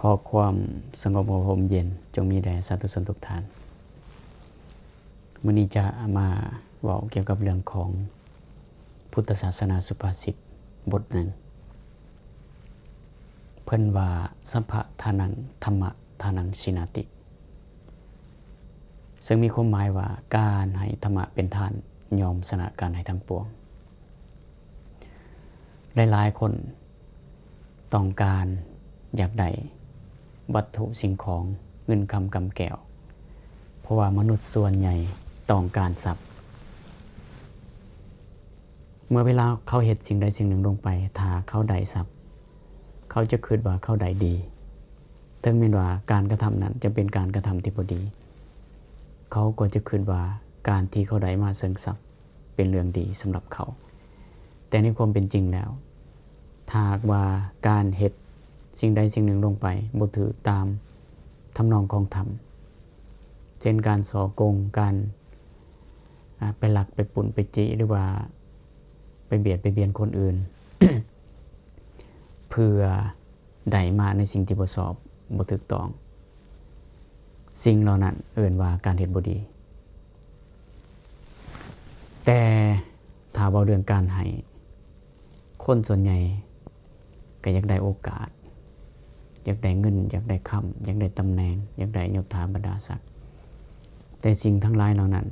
ขอความสงบร่มเย็นจงมีแด่สาธุชนทุกท่านมื้อนี้จะมาเว้าเกี่ยวกับเรื่องของพุทธศาสนาสุภาษิตบทหนึ่งเพิ่นว่าสัพพะทานังธรรมะทานังชินาติซึ่งมีความหมายว่าการให้ธรรมะเป็นทานยอมชนะการให้ทั้งปวงหลายๆคนต้องการอยากได้วัตถุสิ่งของเงินคำกำแก้วเพราะว่ามนุษย์ส่วนใหญ่ต้องการทรัพย์เมื่อเวลาเขาเฮ็ดสิ่งใดสิ่งหนึ่งลงไปถ้าเขาได้ทรัพย์เขาจะคิดว่าเขาได้ดีถึงแม้ว่าการกระทำนั้นจะเป็นการกระทำที่บ่ดีเขาก็จะคิดว่าการที่เขาได้มาซึ่งทรัพย์เป็นเรื่องดีสำหรับเขาแต่ในความเป็นจริงแล้วถ้าหากว่าการเฮ็ดสิ่งใดสิ่งหนึ่งลงไปบ่ถือตามทำนองของธรรมเช่นการส่อโกงการไปลักไปปุ่นไปจี้หรือว่าไปเบียดไปเบียนคนอื่น เพื่อได้มาในสิ่งที่บ่ชอบบ่ถูกต้องสิ่งเหล่านั้นเอิ้นว่าการเฮ็ดบ่ดีแต่ถ้าเว้าเรื่องการให้คนส่วนใหญ่ก็อยากได้โอกาสอยากได้เงินอยากได้คำอยากได้ตำแหน่งอยากได้ยศถาบรรดาศักดิ์แต่สิ่งทั้งหลายเหล่านั้น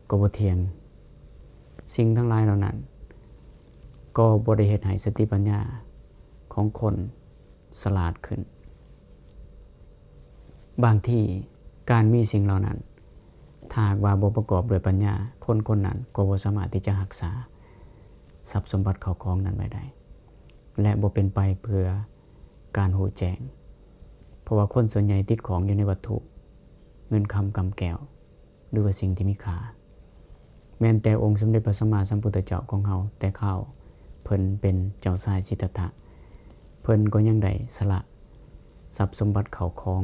ก็บ่เที่ยงสิ่งทั้งหลายเหล่านั้นก็บ่ได้เฮ็ดให้สติปัญญาของคนฉลาดขึ้นบางที่การมีสิ่งเหล่านั้นถ้าหากว่าบ่ประกอบด้วยปัญญาคนคนนั้นก็บ่สามารถที่จะรักษาทรัพย์สมบัติเข้าของนั้นไว้ได้และบ่เป็นไปเพื่อการรู้แจ้งเพราะว่าคนส่วนใหญ่ติดของอยู่ในวัตถุเงินคำกำแก้วหรือว่าสิ่งที่มีค่าแม้แต่องค์สมเด็จพระสัมมาสัมพุทธเจ้าของเฮาแต่เขาเพิ่นเป็นเจ้าชายสิทธัตถะเพิ่นก็ยังได้สละทรัพย์สมบัติเข้าของ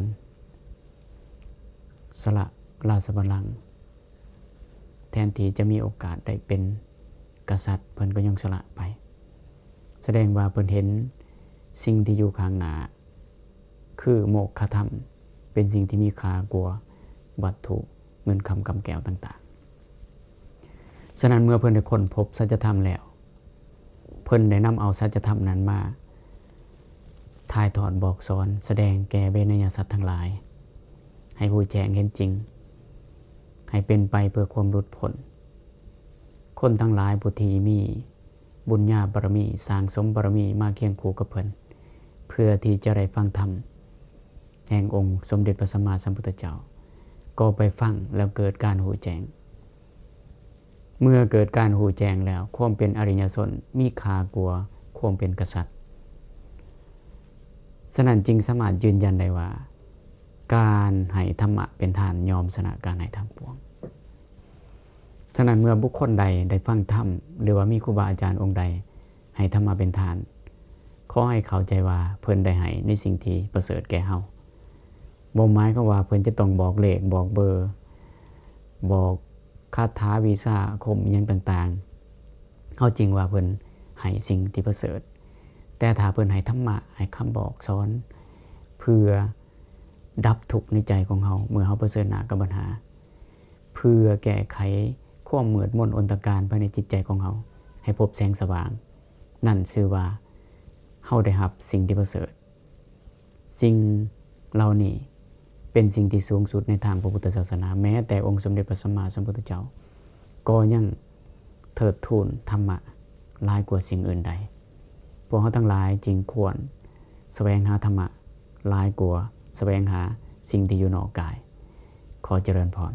สละราชบัลลังก์แทนที่จะมีโอกาสได้เป็นกษัตริย์เพิ่นก็ยังสละไปแสดงว่าเพิ่นเห็นสิ่งที่อยู่ข้างหน้าคือโมกขธรรมเป็นสิ่งที่มีค่ากว่าวัตถุเงินคำกำแก้วต่างๆฉะนั้นเมื่อเพิ่นได้ค้นพบสัจธรรมแล้วเพิ่นได้นำเอาสัจธรรมนั้นมาถ่ายทอดบอกสอนแสดงแก่เวนยสัตว์ทั้งหลายให้รู้แจ้งเห็นจริงให้เป็นไปเพื่อความหลุดพ้นคนทั้งหลายผู้ที่มีบุญญาบารมีสร้างสมบารมีมาเคียงคู่กับเพิ่นเพื่อที่จะได้ฟังธรรมแห่งองค์สมเด็จพระสัมมาสัมพุทธเจ้าก็ไปฟังแล้วเกิดการรู้แจ้งเมื่อเกิดการรู้แจ้งแล้วความเป็นอริยชนมีค่ากว่าความเป็นกษัตริย์ฉะนั้นจึงสามารถยืนยันได้ว่าการให้ธรรมะเป็นทานยอมชนะการให้ทั้งปวงฉะนั้นเมื่อบุคคลใดได้ฟังธรรมหรือว่ามีครูบาอาจารย์องค์ใดให้ธรรมะเป็นทานขอให้เข้าใจว่าเพิ่นได้ให้ในสิ่งที่ประเสริฐแก่เฮาบ่หมายความว่าเพิ่นจะต้องบอกเลขบอกเบอร์บอกคาถาวีซ่าคมอิหยังต่างๆเฮาจริงว่าเพิ่นให้สิ่งที่ประเสริฐแต่ถ้าเพิ่นให้ธรรมะให้คำบอกสอนเพื่อดับทุกข์ในใจของเฮาเมื่อเฮาเผชิญหน้ากับปัญหาเพื่อแก้ไขความมืดมนอนตการภายในจิตใจของเฮาให้พบแสงสว่างนั่นชื่อว่าเฮาได้รับสิ่งที่ประเสริฐสิ่งเหล่านี้เป็นสิ่งที่สูงสุดในทางพระพุทธศาสนาแม้แต่องค์สมเด็จพระสัมมาสัมพุทธเจ้าก็ยังเทิดทูนธรรมะหลายกว่าสิ่งอื่นใดพวกเฮาทั้งหลายจึงควรแสวงหาธรรมะหลายกว่าแสวงหาสิ่งที่อยู่นอกกายขอเจริญพร